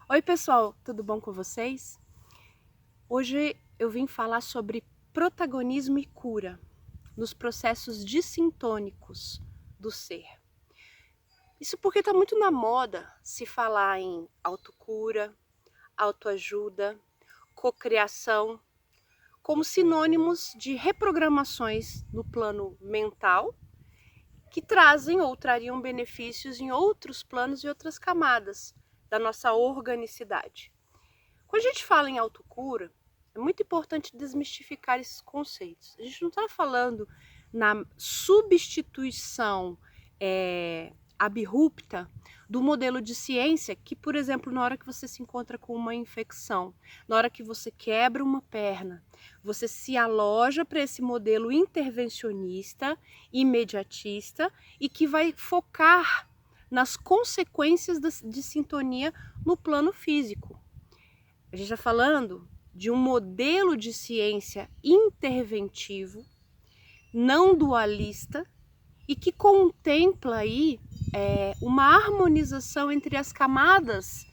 Oi pessoal, tudo bom com vocês? Hoje eu vim falar sobre protagonismo e cura nos processos dissintônicos do ser. Isso porque está muito na moda se falar em autocura, autoajuda, cocriação, como sinônimos de reprogramações no plano mental que trazem ou trariam benefícios em outros planos e outras camadas da nossa organicidade. Quando a gente fala em autocura, é muito importante desmistificar esses conceitos. A gente não está falando na substituição abrupta do modelo de ciência que, por exemplo, na hora que você se encontra com uma infecção, na hora que você quebra uma perna, você se aloja para esse modelo intervencionista, imediatista e que vai focar nas consequências de sintonia no plano físico. A gente está falando de um modelo de ciência interventivo, não dualista, e que contempla aí uma harmonização entre as camadas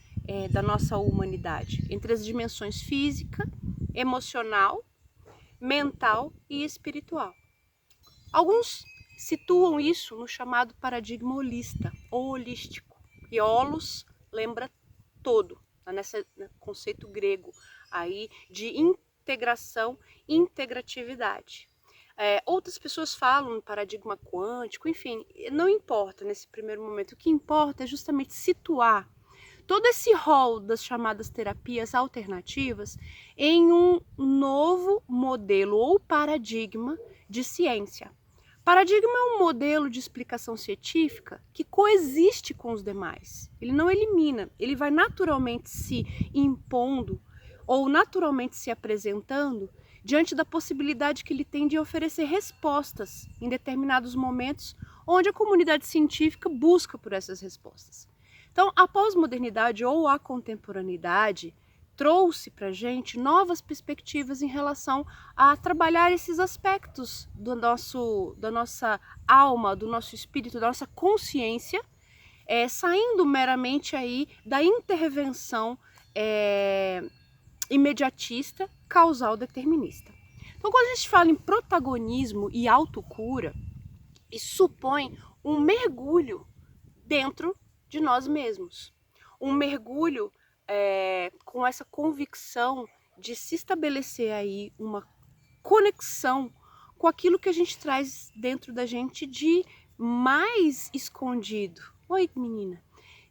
da nossa humanidade, entre as dimensões física, emocional, mental e espiritual. Alguns situam isso no chamado paradigma holista ou holístico, e holos lembra todo, nesse conceito grego aí de integração, integratividade. Outras pessoas falam no paradigma quântico, enfim, não importa nesse primeiro momento. O que importa é justamente situar todo esse rol das chamadas terapias alternativas em um novo modelo ou paradigma de ciência. Paradigma é um modelo de explicação científica que coexiste com os demais. Ele não elimina, ele vai naturalmente se impondo ou naturalmente se apresentando diante da possibilidade que ele tem de oferecer respostas em determinados momentos onde a comunidade científica busca por essas respostas. Então, a pós-modernidade ou a contemporaneidade trouxe para a gente novas perspectivas em relação a trabalhar esses aspectos da nossa alma, do nosso espírito, da nossa consciência, saindo meramente aí da intervenção imediatista, causal, determinista. Então, quando a gente fala em protagonismo e autocura, isso supõe um mergulho dentro de nós mesmos. Um mergulho com essa convicção de se estabelecer aí uma conexão com aquilo que a gente traz dentro da gente de mais escondido. Oi, menina.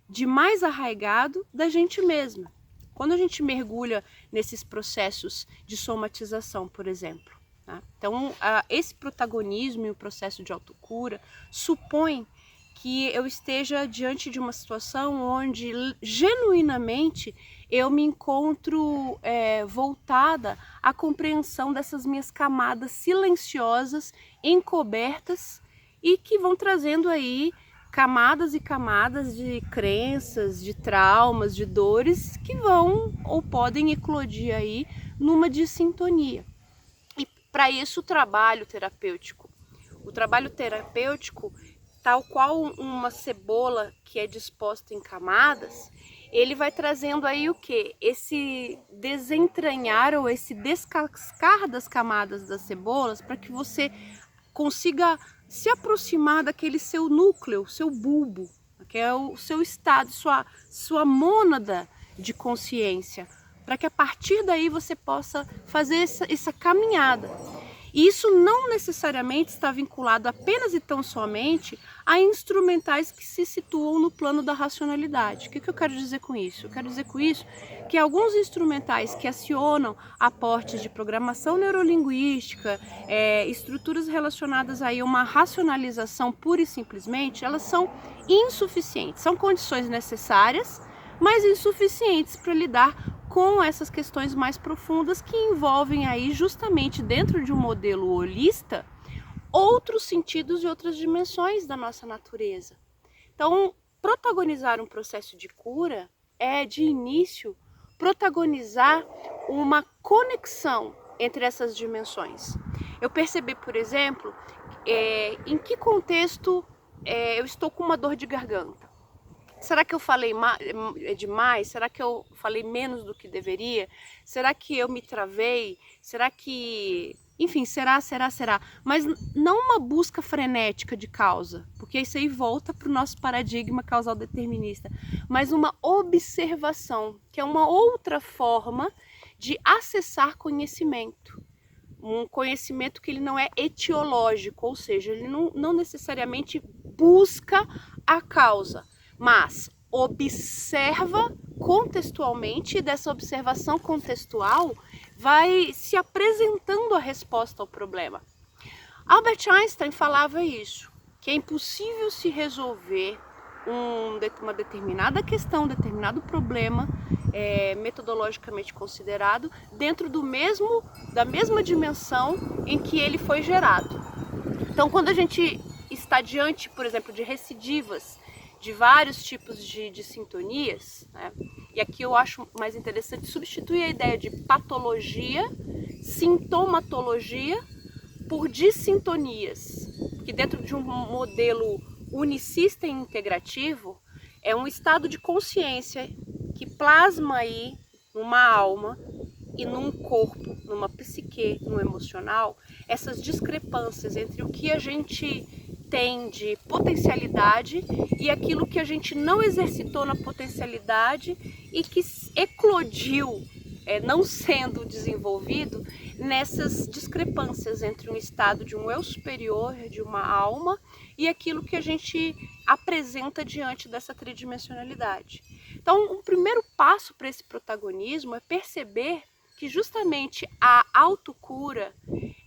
De mais arraigado da gente mesma. Quando a gente mergulha nesses processos de somatização, por exemplo. Tá? Então, esse protagonismo e o processo de autocura supõe que eu esteja diante de uma situação onde genuinamente eu me encontro voltada à compreensão dessas minhas camadas silenciosas, encobertas e que vão trazendo aí camadas e camadas de crenças, de traumas, de dores que vão ou podem eclodir aí numa dissintonia. E para isso o trabalho terapêutico tal qual uma cebola que é disposta em camadas, ele vai trazendo aí o que? Esse desentranhar ou esse descascar das camadas das cebolas para que você consiga se aproximar daquele seu núcleo, seu bulbo, que é o seu estado, sua mônada de consciência, para que a partir daí você possa fazer essa caminhada. E isso não necessariamente está vinculado apenas e tão somente a instrumentais que se situam no plano da racionalidade. O que eu quero dizer com isso? Eu quero dizer com isso que alguns instrumentais que acionam aportes de programação neurolinguística, estruturas relacionadas aí a uma racionalização pura e simplesmente, elas são insuficientes. São condições necessárias, mas insuficientes para lidar com essas questões mais profundas que envolvem aí justamente dentro de um modelo holista outros sentidos e outras dimensões da nossa natureza. Então, protagonizar um processo de cura é, de início, protagonizar uma conexão entre essas dimensões. Eu percebi, por exemplo, em que contexto eu estou com uma dor de garganta. Será que eu falei demais? Será que eu falei menos do que deveria? Será que eu me travei? Será que... Enfim, será? Mas não uma busca frenética de causa, porque isso aí volta para o nosso paradigma causal determinista, mas uma observação, que é uma outra forma de acessar conhecimento. Um conhecimento que ele não é etiológico, ou seja, ele não necessariamente busca a causa, mas observa contextualmente, e dessa observação contextual vai se apresentando a resposta ao problema. Albert Einstein falava isso, que é impossível se resolver uma determinada questão, um determinado problema, metodologicamente considerado, dentro da mesma dimensão em que ele foi gerado. Então, quando a gente está diante, por exemplo, de recidivas, de vários tipos de sintonias, né? E aqui eu acho mais interessante substituir a ideia de patologia, sintomatologia, por dissintonias, que dentro de um modelo unicista e integrativo é um estado de consciência que plasma aí numa alma e num corpo, numa psique, no emocional, essas discrepâncias entre o que a gente tem de potencialidade e aquilo que a gente não exercitou na potencialidade e que eclodiu, não sendo desenvolvido, nessas discrepâncias entre um estado de um eu superior, de uma alma, e aquilo que a gente apresenta diante dessa tridimensionalidade. Então, um primeiro passo para esse protagonismo é perceber que justamente a autocura,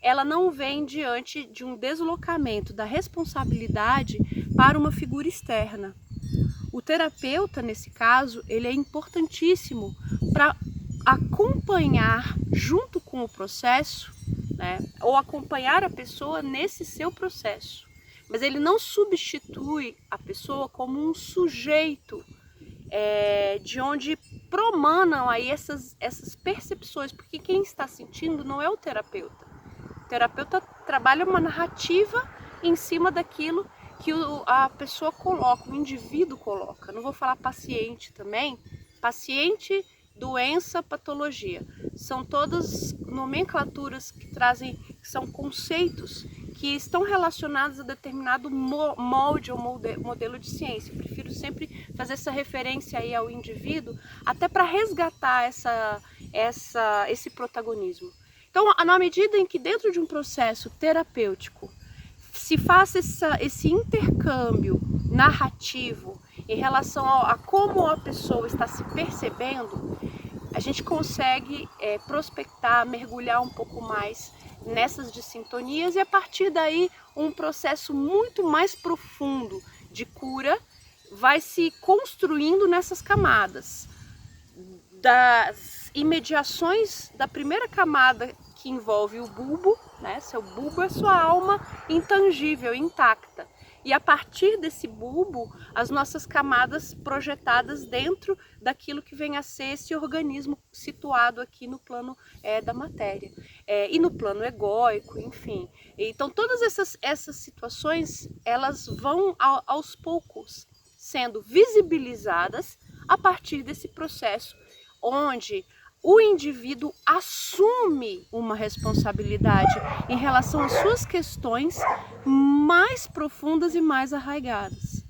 ela não vem diante de um deslocamento da responsabilidade para uma figura externa. O terapeuta, nesse caso, ele é importantíssimo para acompanhar junto com o processo, né, ou acompanhar a pessoa nesse seu processo. Mas ele não substitui a pessoa como um sujeito de onde promanam aí essas percepções, porque quem está sentindo não é o terapeuta. O terapeuta trabalha uma narrativa em cima daquilo que a pessoa coloca, o indivíduo coloca. Não vou falar paciente também, paciente, doença, patologia. São todas nomenclaturas que são conceitos que estão relacionados a determinado molde ou modelo de ciência. Eu prefiro sempre fazer essa referência aí ao indivíduo, até para resgatar esse protagonismo. Então, na medida em que dentro de um processo terapêutico se faça esse intercâmbio narrativo em relação a como a pessoa está se percebendo, a gente consegue prospectar, mergulhar um pouco mais nessas dissintonias e a partir daí um processo muito mais profundo de cura vai se construindo nessas camadas. Das imediações da primeira camada que envolve o bulbo, né? Seu bulbo é sua alma intangível, intacta. E a partir desse bulbo, as nossas camadas projetadas dentro daquilo que vem a ser esse organismo situado aqui no plano da matéria. E no plano egóico, enfim. Então todas essas situações, elas vão aos poucos sendo visibilizadas a partir desse processo, onde o indivíduo assume uma responsabilidade em relação às suas questões mais profundas e mais arraigadas.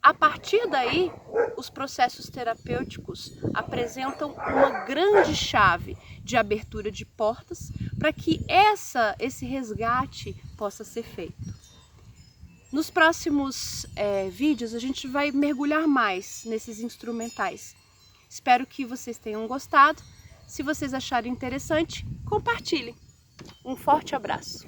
A partir daí, os processos terapêuticos apresentam uma grande chave de abertura de portas para que esse resgate possa ser feito. Nos próximos vídeos a gente vai mergulhar mais nesses instrumentais. Espero que vocês tenham gostado. Se vocês acharem interessante, compartilhem. Um forte abraço.